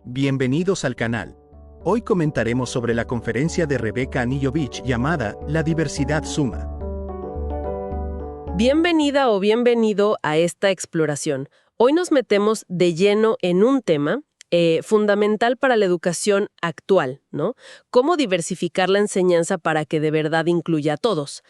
Bienvenidos al canal. Hoy comentaremos sobre la conferencia de Rebecca Anilovich llamada La diversidad suma. Bienvenida o bienvenido a esta exploración. Hoy nos metemos de lleno en un tema fundamental para la educación actual, ¿no? Cómo diversificar la enseñanza para que de verdad incluya a todos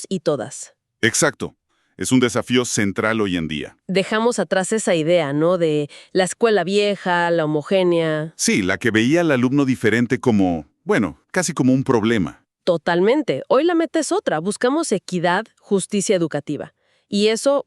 y todas. Exacto. Es un desafío central hoy en día. Dejamos atrás esa idea, ¿no? De la escuela vieja, la homogénea. Sí, la que veía al alumno diferente como, casi como un problema. Totalmente. Hoy la meta es otra. Buscamos equidad, justicia educativa. Y eso,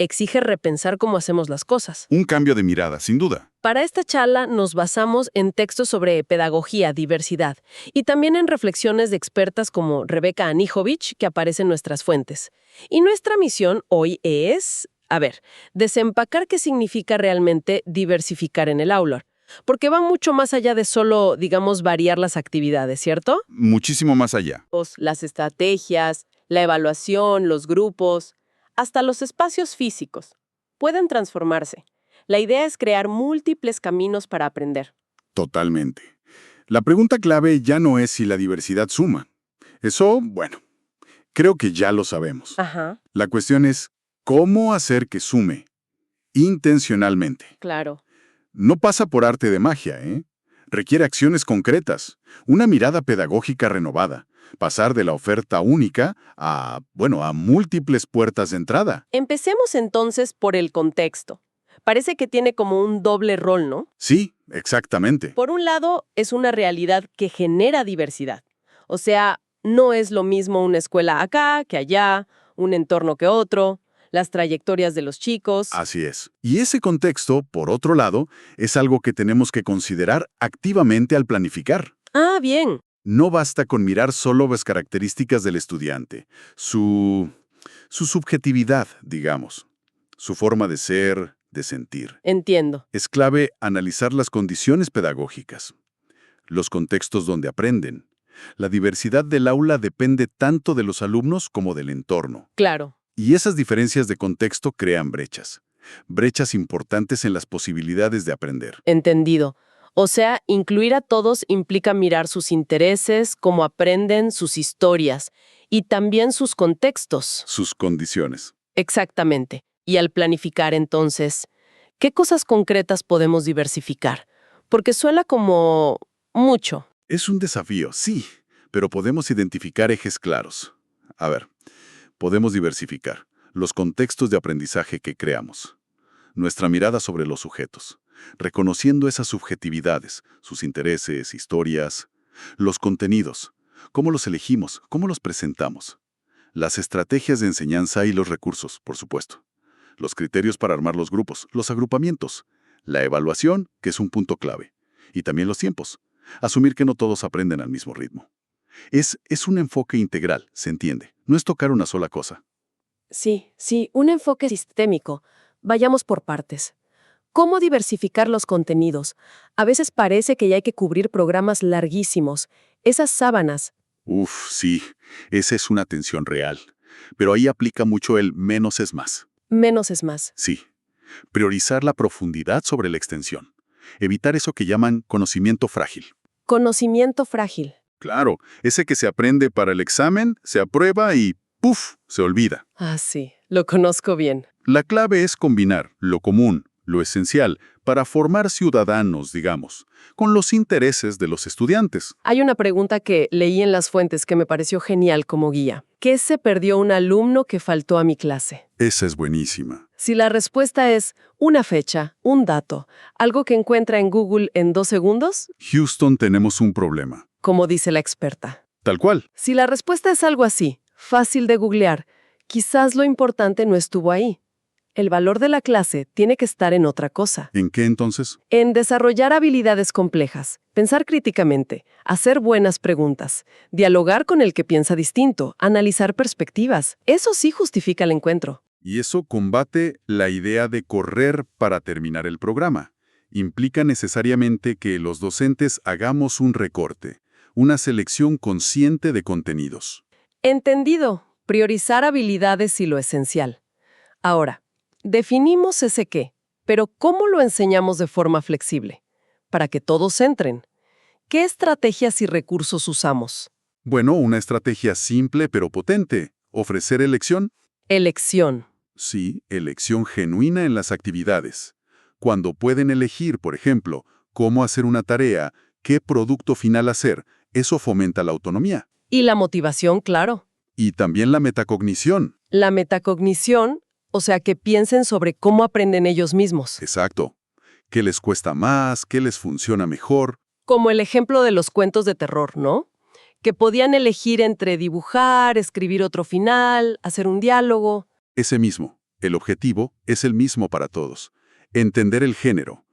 exige repensar cómo hacemos las cosas. Un cambio de mirada, sin duda. Para esta charla nos basamos en textos sobre pedagogía, diversidad, y también en reflexiones de expertas como Rebecca Anilovich, que aparecen en nuestras fuentes. Y nuestra misión hoy es, desempacar qué significa realmente diversificar en el aula. Porque va mucho más allá de solo, variar las actividades, ¿cierto? Muchísimo más allá. Las estrategias, la evaluación, los grupos, hasta los espacios físicos, pueden transformarse. La idea es crear múltiples caminos para aprender. Totalmente. La pregunta clave ya no es si la diversidad suma. Eso, creo que ya lo sabemos. Ajá. La cuestión es cómo hacer que sume intencionalmente. Claro. No pasa por arte de magia, ¿eh? Requiere acciones concretas, una mirada pedagógica renovada, pasar de la oferta única a múltiples puertas de entrada. Empecemos entonces por el contexto. Parece que tiene como un doble rol, ¿no? Sí, exactamente. Por un lado, es una realidad que genera diversidad. O sea, no es lo mismo una escuela acá que allá, un entorno que otro, las trayectorias de los chicos. Así es. Y ese contexto, por otro lado, es algo que tenemos que considerar activamente al planificar. Ah, bien. No basta con mirar solo las características del estudiante, su subjetividad, digamos, su forma de ser, de sentir. Entiendo. Es clave analizar las condiciones pedagógicas, los contextos donde aprenden. La diversidad del aula depende tanto de los alumnos como del entorno. Claro. Y esas diferencias de contexto crean brechas importantes en las posibilidades de aprender. Entendido. O sea, incluir a todos implica mirar sus intereses, cómo aprenden, sus historias y también sus contextos. Sus condiciones. Exactamente. Y al planificar entonces, ¿qué cosas concretas podemos diversificar? Porque suena como mucho. Es un desafío, sí, pero podemos identificar ejes claros. Podemos diversificar los contextos de aprendizaje que creamos, nuestra mirada sobre los sujetos, reconociendo esas subjetividades, sus intereses, historias, los contenidos, cómo los elegimos, cómo los presentamos, las estrategias de enseñanza y los recursos, por supuesto, los criterios para armar los grupos, los agrupamientos, la evaluación, que es un punto clave, y también los tiempos, asumir que no todos aprenden al mismo ritmo. Es un enfoque integral, se entiende, no es tocar una sola cosa. Sí, un enfoque sistémico. Vayamos por partes. ¿Cómo diversificar los contenidos? A veces parece que ya hay que cubrir programas larguísimos. Esas sábanas. Sí, esa es una tensión real. Pero ahí aplica mucho el menos es más. Menos es más. Sí. Priorizar la profundidad sobre la extensión. Evitar eso que llaman conocimiento frágil. Conocimiento frágil. Claro, ese que se aprende para el examen, se aprueba y ¡puf!, se olvida. Ah, sí, lo conozco bien. La clave es combinar lo común, lo esencial, para formar ciudadanos, con los intereses de los estudiantes. Hay una pregunta que leí en las fuentes que me pareció genial como guía. ¿Qué se perdió un alumno que faltó a mi clase? Esa es buenísima. Si la respuesta es una fecha, un dato, algo que encuentra en Google en 2 segundos, Houston, tenemos un problema. como dice la experta. Tal cual. Si la respuesta es algo así, fácil de googlear, quizás lo importante no estuvo ahí. El valor de la clase tiene que estar en otra cosa. ¿En qué entonces? En desarrollar habilidades complejas, pensar críticamente, hacer buenas preguntas, dialogar con el que piensa distinto, analizar perspectivas. Eso sí justifica el encuentro. Y eso combate la idea de correr para terminar el programa. Implica necesariamente que los docentes hagamos un recorte, una selección consciente de contenidos. Entendido. Priorizar habilidades y lo esencial. Ahora, definimos ese qué, pero ¿cómo lo enseñamos de forma flexible? para que todos entren. ¿Qué estrategias y recursos usamos? Bueno, una estrategia simple pero potente. Ofrecer elección. Elección. Sí, elección genuina en las actividades. Cuando pueden elegir, por ejemplo, cómo hacer una tarea, qué producto final hacer, eso fomenta la autonomía. Y la motivación, claro. Y también la metacognición. La metacognición, o sea, que piensen sobre cómo aprenden ellos mismos. Exacto. ¿Qué les cuesta más? ¿Qué les funciona mejor? Como el ejemplo de los cuentos de terror, ¿no? Que podían elegir entre dibujar, escribir otro final, hacer un diálogo. Ese mismo. El objetivo es el mismo para todos. Entender el género.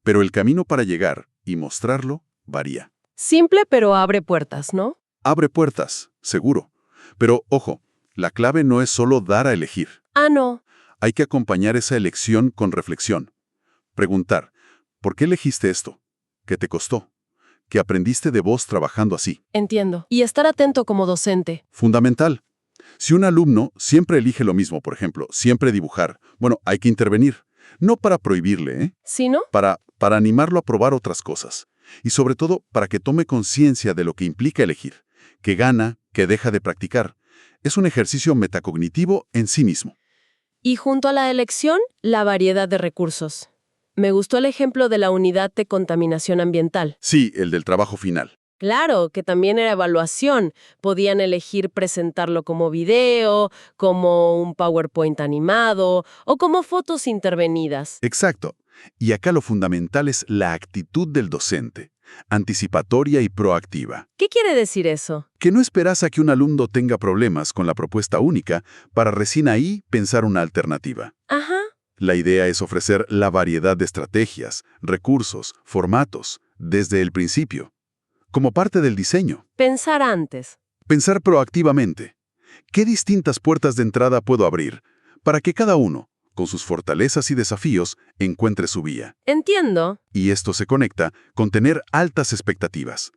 Pero el camino para llegar y mostrarlo varía. Simple, pero abre puertas, ¿no? Abre puertas, seguro. Pero, ojo, la clave no es solo dar a elegir. Ah, no. Hay que acompañar esa elección con reflexión. Preguntar, ¿por qué elegiste esto? ¿Qué te costó? ¿Qué aprendiste de vos trabajando así? Entiendo. Y estar atento como docente. Fundamental. Si un alumno siempre elige lo mismo, por ejemplo, siempre dibujar, bueno, hay que intervenir. No para prohibirle, ¿eh? ¿Sí, no? Para animarlo a probar otras cosas. Y sobre todo, para que tome conciencia de lo que implica elegir. Que gana, que deja de practicar. Es un ejercicio metacognitivo en sí mismo. Y junto a la elección, la variedad de recursos. Me gustó el ejemplo de la unidad de contaminación ambiental. Sí, el del trabajo final. Claro, que también era evaluación. Podían elegir presentarlo como video, como un PowerPoint animado o como fotos intervenidas. Exacto. Y acá lo fundamental es la actitud del docente, anticipatoria y proactiva. ¿Qué quiere decir eso? Que no esperas a que un alumno tenga problemas con la propuesta única para recién ahí pensar una alternativa. Ajá. La idea es ofrecer la variedad de estrategias, recursos, formatos, desde el principio. Como parte del diseño. Pensar antes. Pensar proactivamente. ¿Qué distintas puertas de entrada puedo abrir para que cada uno, con sus fortalezas y desafíos, encuentre su vía? Entiendo. Y esto se conecta con tener altas expectativas.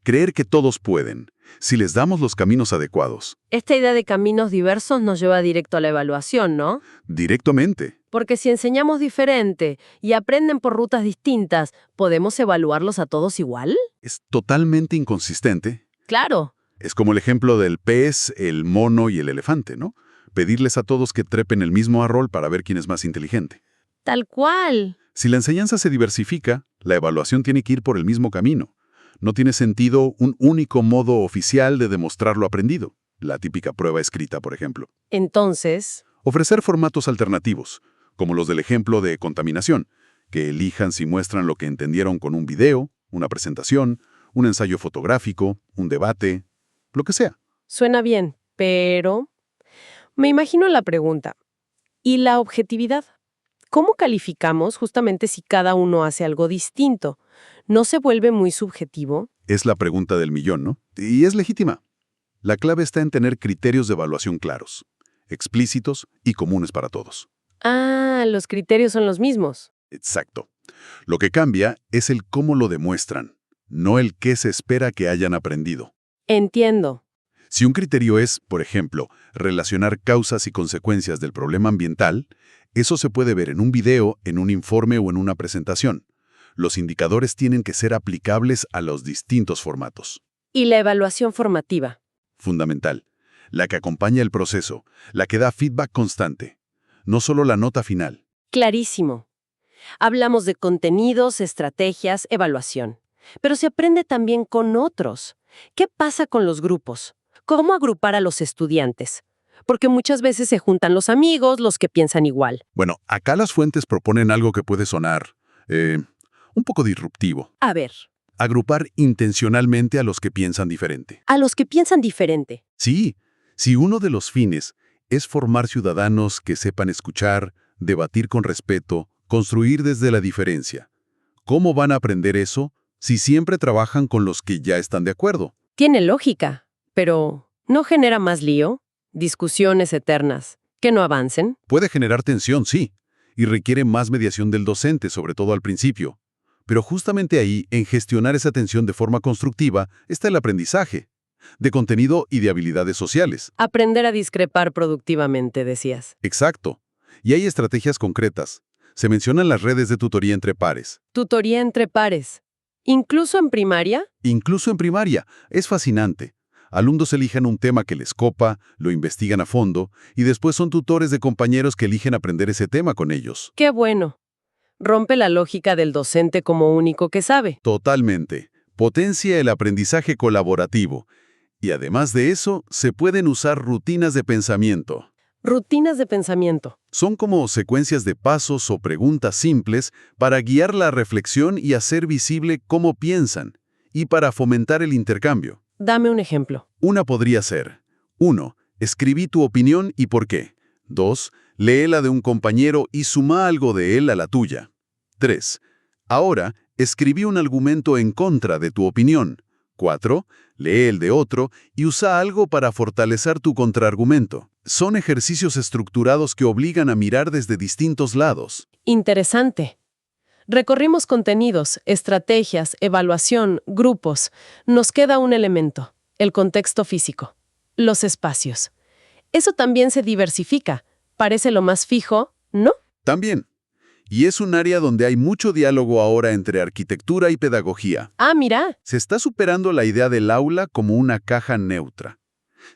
Creer que todos pueden, si les damos los caminos adecuados. Esta idea de caminos diversos nos lleva directo a la evaluación, ¿no? Directamente. Porque si enseñamos diferente y aprenden por rutas distintas, ¿podemos evaluarlos a todos igual? Es totalmente inconsistente. Claro. Es como el ejemplo del pez, el mono y el elefante, ¿no? Pedirles a todos que trepen el mismo árbol para ver quién es más inteligente. Tal cual. Si la enseñanza se diversifica, la evaluación tiene que ir por el mismo camino. No tiene sentido un único modo oficial de demostrar lo aprendido. La típica prueba escrita, por ejemplo. Entonces, Ofrecer formatos alternativos, como los del ejemplo de contaminación, que elijan si muestran lo que entendieron con un video, una presentación, un ensayo fotográfico, un debate, lo que sea. suena bien, pero me imagino la pregunta. ¿Y la objetividad? ¿Cómo calificamos justamente si cada uno hace algo distinto? ¿No se vuelve muy subjetivo? Es la pregunta del millón, ¿no? Y es legítima. La clave está en tener criterios de evaluación claros, explícitos y comunes para todos. Ah, los criterios son los mismos. Exacto. Lo que cambia es el cómo lo demuestran, no el qué se espera que hayan aprendido. Entiendo. Si un criterio es, por ejemplo, relacionar causas y consecuencias del problema ambiental, eso se puede ver en un video, en un informe o en una presentación. Los indicadores tienen que ser aplicables a los distintos formatos. ¿Y la evaluación formativa? Fundamental. La que acompaña el proceso, la que da feedback constante. No solo la nota final. Clarísimo. Hablamos de contenidos, estrategias, evaluación. Pero se aprende también con otros. ¿Qué pasa con los grupos? ¿Cómo agrupar a los estudiantes? Porque muchas veces se juntan los amigos, los que piensan igual. Bueno, acá las fuentes proponen algo que puede sonar un poco disruptivo. A ver, Agrupar intencionalmente a los que piensan diferente. a los que piensan diferente. Sí, si uno de los fines es formar ciudadanos que sepan escuchar, debatir con respeto, construir desde la diferencia, ¿cómo van a aprender eso si siempre trabajan con los que ya están de acuerdo? Tiene lógica, pero ¿no genera más lío? Discusiones eternas, que no avancen. Puede generar tensión, sí, y requiere más mediación del docente, sobre todo al principio. Pero justamente ahí, en gestionar esa tensión de forma constructiva, está el aprendizaje, de contenido y de habilidades sociales. Aprender a discrepar productivamente, decías. Exacto. Y hay estrategias concretas. Se mencionan las redes de tutoría entre pares. Tutoría entre pares. ¿Incluso en primaria? Incluso en primaria. Es fascinante. Alumnos eligen un tema que les copa, lo investigan a fondo, y después son tutores de compañeros que eligen aprender ese tema con ellos. ¡Qué bueno! Rompe la lógica del docente como único que sabe. Totalmente. Potencia el aprendizaje colaborativo. Y además de eso, se pueden usar rutinas de pensamiento. Rutinas de pensamiento. Son como secuencias de pasos o preguntas simples para guiar la reflexión y hacer visible cómo piensan, y para fomentar el intercambio. Dame un ejemplo. Una podría ser: 1. Escribí tu opinión y por qué. 2. Lee la de un compañero y suma algo de él a la tuya. 3. Ahora, escribí un argumento en contra de tu opinión. 4. Lee el de otro y usa algo para fortalecer tu contraargumento. Son ejercicios estructurados que obligan a mirar desde distintos lados. Interesante. Recorrimos contenidos, estrategias, evaluación, grupos. Nos queda un elemento: el contexto físico. Los espacios. Eso también se diversifica. Parece lo más fijo, ¿no? También. Y es un área donde hay mucho diálogo ahora entre arquitectura y pedagogía. Ah, mira. Se está superando la idea del aula como una caja neutra.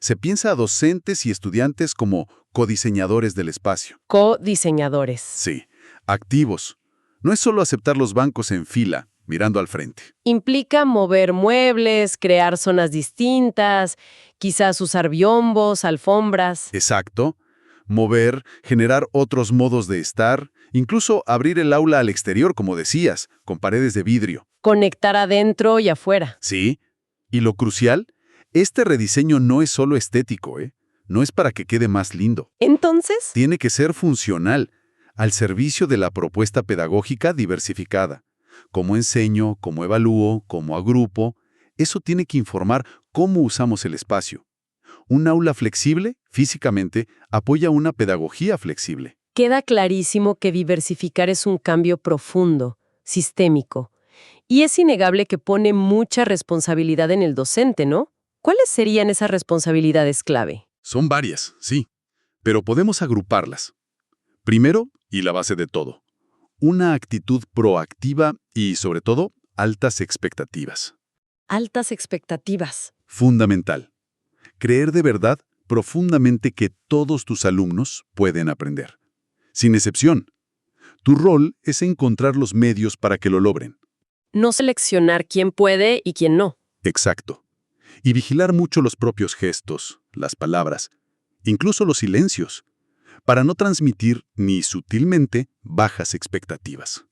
Se piensa a docentes y estudiantes como codiseñadores del espacio. Co-diseñadores. Sí, activos. No es solo aceptar los bancos en fila, mirando al frente. Implica mover muebles, crear zonas distintas, quizás usar biombos, alfombras. Exacto. Mover, generar otros modos de estar, incluso abrir el aula al exterior, como decías, con paredes de vidrio. Conectar adentro y afuera. Sí. Y lo crucial, este rediseño no es solo estético, ¿eh? No es para que quede más lindo. Entonces, Tiene que ser funcional, al servicio de la propuesta pedagógica diversificada. Cómo enseño, cómo evalúo, cómo agrupo. Eso tiene que informar cómo usamos el espacio. Un aula flexible, físicamente, apoya una pedagogía flexible. queda clarísimo que diversificar es un cambio profundo, sistémico. Y es innegable que pone mucha responsabilidad en el docente, ¿no? ¿Cuáles serían esas responsabilidades clave? Son varias, sí, pero podemos agruparlas. Primero, y la base de todo, una actitud proactiva y, sobre todo, altas expectativas. Altas expectativas. Fundamental. Creer de verdad profundamente que todos tus alumnos pueden aprender. Sin excepción. Tu rol es encontrar los medios para que lo logren. No seleccionar quién puede y quién no. Exacto. Y vigilar mucho los propios gestos, las palabras, incluso los silencios, para no transmitir ni sutilmente bajas expectativas.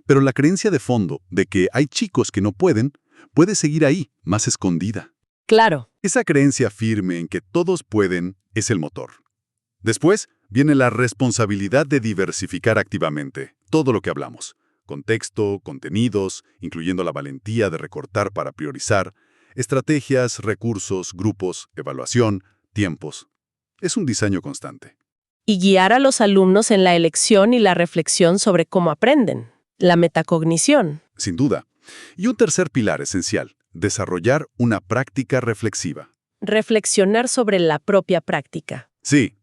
Pero la creencia de fondo de que hay chicos que no pueden, puede seguir ahí, más escondida. Claro. Esa creencia firme en que todos pueden es el motor. Después viene la responsabilidad de diversificar activamente todo lo que hablamos. Contexto, contenidos, incluyendo la valentía de recortar para priorizar, estrategias, recursos, grupos, evaluación, tiempos. Es un diseño constante. Y guiar a los alumnos en la elección y la reflexión sobre cómo aprenden. La metacognición. Sin duda. Y un tercer pilar esencial, desarrollar una práctica reflexiva. Reflexionar sobre la propia práctica. Sí,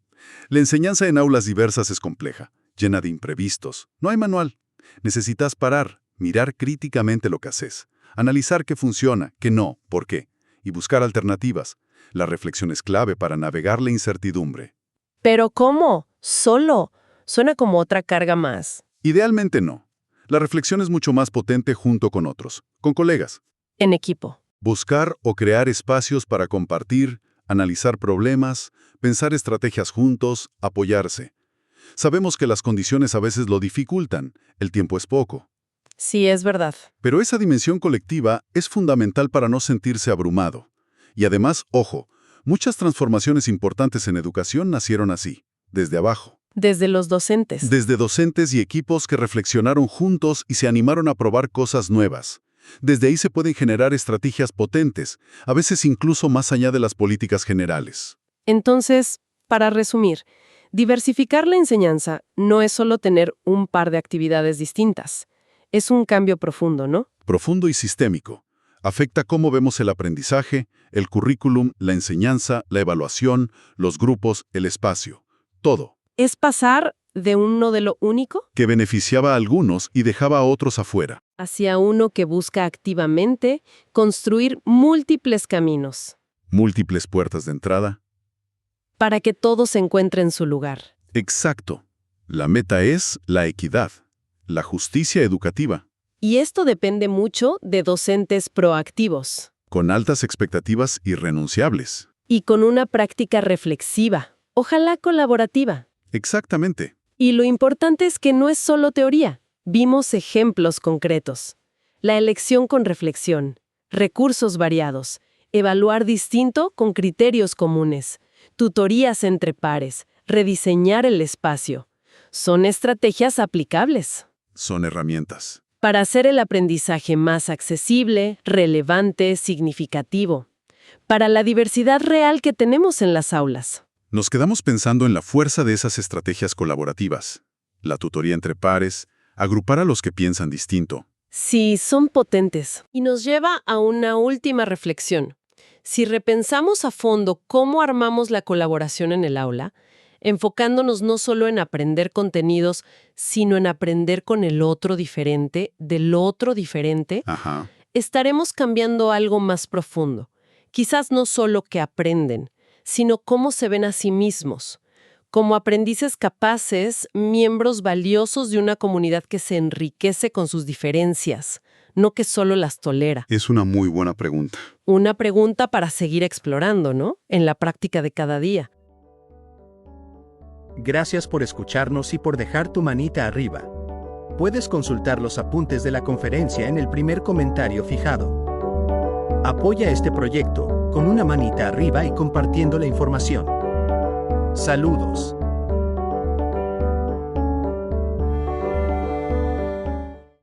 la enseñanza en aulas diversas es compleja, llena de imprevistos. No hay manual. Necesitas parar, mirar críticamente lo que haces, analizar qué funciona, qué no, por qué, y buscar alternativas. La reflexión es clave para navegar la incertidumbre. ¿Pero cómo? ¿Solo? Suena como otra carga más. Idealmente no. La reflexión es mucho más potente junto con otros, con colegas. En equipo. Buscar o crear espacios para compartir, analizar problemas, pensar estrategias juntos, apoyarse. Sabemos que las condiciones a veces lo dificultan, el tiempo es poco. Sí, es verdad. Pero esa dimensión colectiva es fundamental para no sentirse abrumado. Y además, ojo, muchas transformaciones importantes en educación nacieron así, desde abajo. Desde los docentes. Desde docentes y equipos que reflexionaron juntos y se animaron a probar cosas nuevas. Desde ahí se pueden generar estrategias potentes, a veces incluso más allá de las políticas generales. Entonces, para resumir, diversificar la enseñanza no es solo tener un par de actividades distintas. Es un cambio profundo, ¿no? Profundo y sistémico. Afecta cómo vemos el aprendizaje, el currículum, la enseñanza, la evaluación, los grupos, el espacio. Todo. Es pasar de un modelo único que beneficiaba a algunos y dejaba a otros afuera. hacia uno que busca activamente construir múltiples caminos Múltiples puertas de entrada. para que todos encuentren su lugar. Exacto. La meta es la equidad, la justicia educativa, Y esto depende mucho de docentes proactivos con altas expectativas irrenunciables. y con una práctica reflexiva, ojalá colaborativa. Exactamente. Y lo importante es que no es solo teoría. Vimos ejemplos concretos. La elección con reflexión, recursos variados, evaluar distinto con criterios comunes, tutorías entre pares, rediseñar el espacio. Son estrategias aplicables Son herramientas. para hacer el aprendizaje más accesible, relevante, significativo, para la diversidad real que tenemos en las aulas. Nos quedamos pensando en la fuerza de esas estrategias colaborativas. La tutoría entre pares, agrupar a los que piensan distinto. Sí, son potentes. Y nos lleva a una última reflexión. Si repensamos a fondo cómo armamos la colaboración en el aula, enfocándonos no solo en aprender contenidos, sino en aprender con el otro diferente, del otro diferente, Ajá. estaremos cambiando algo más profundo. Quizás no solo que aprenden, sino cómo se ven a sí mismos, como aprendices capaces, miembros valiosos de una comunidad que se enriquece con sus diferencias, no que solo las tolera. Es una muy buena pregunta. Una pregunta para seguir explorando, ¿no? En la práctica de cada día. Gracias por escucharnos y por dejar tu manita arriba. Puedes consultar los apuntes de la conferencia en el primer comentario fijado. Apoya este proyecto con una manita arriba y compartiendo la información. Saludos.